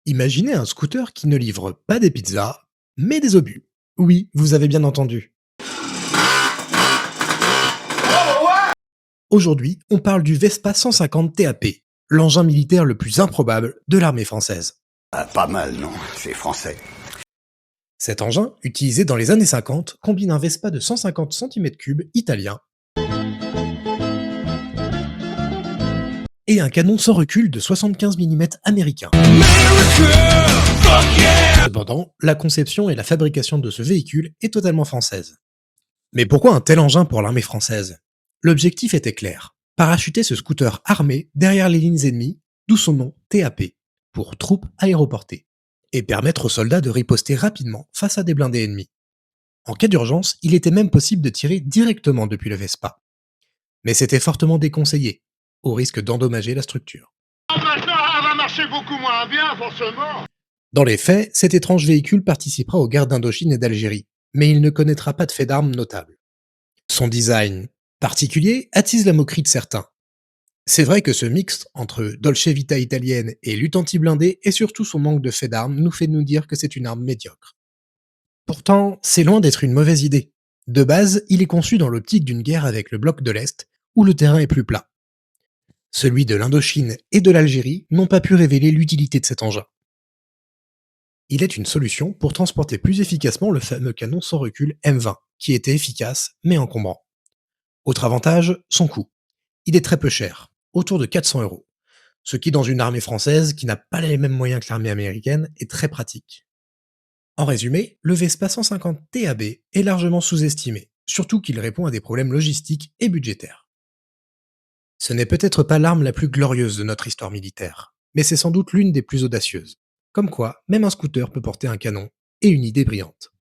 Imaginez un scooter qui ne livre pas des pizzas, mais des obus. Oui, vous avez bien entendu. Aujourd'hui, on parle du Vespa 150 TAP, l'engin militaire le plus improbable de l'armée française. Ah, pas mal, non? C'est français. Cet engin, utilisé dans les années 50, combine un Vespa de 150 cm3 italien et un canon sans recul de 75 mm américain. Cependant, la conception et la fabrication de ce véhicule est totalement française. Mais pourquoi un tel engin pour l'armée française? L'objectif était clair, parachuter ce scooter armé derrière les lignes ennemies, d'où son nom TAP, pour troupes aéroportées, et permettre aux soldats de riposter rapidement face à des blindés ennemis. En cas d'urgence, il était même possible de tirer directement depuis le Vespa. Mais c'était fortement déconseillé, au risque d'endommager la structure. Maintenant, elle va marcher beaucoup moins bien, forcément. Dans les faits, cet étrange véhicule participera aux guerres d'Indochine et d'Algérie, mais il ne connaîtra pas de fait d'armes notable. Son design particulier attise la moquerie de certains. C'est vrai que ce mix entre Dolce Vita italienne et lutte anti-blindée et surtout son manque de fait d'armes nous fait nous dire que c'est une arme médiocre. Pourtant, c'est loin d'être une mauvaise idée. De base, il est conçu dans l'optique d'une guerre avec le bloc de l'Est, où le terrain est plus plat. Celui de l'Indochine et de l'Algérie n'ont pas pu révéler l'utilité de cet engin. Il est une solution pour transporter plus efficacement le fameux canon sans recul M20, qui était efficace mais encombrant. Autre avantage, son coût. Il est très peu cher, autour de 400 €, ce qui dans une armée française qui n'a pas les mêmes moyens que l'armée américaine est très pratique. En résumé, le Vespa 150 TAB est largement sous-estimé, surtout qu'il répond à des problèmes logistiques et budgétaires. Ce n'est peut-être pas l'arme la plus glorieuse de notre histoire militaire, mais c'est sans doute l'une des plus audacieuses. Comme quoi, même un scooter peut porter un canon, et une idée brillante.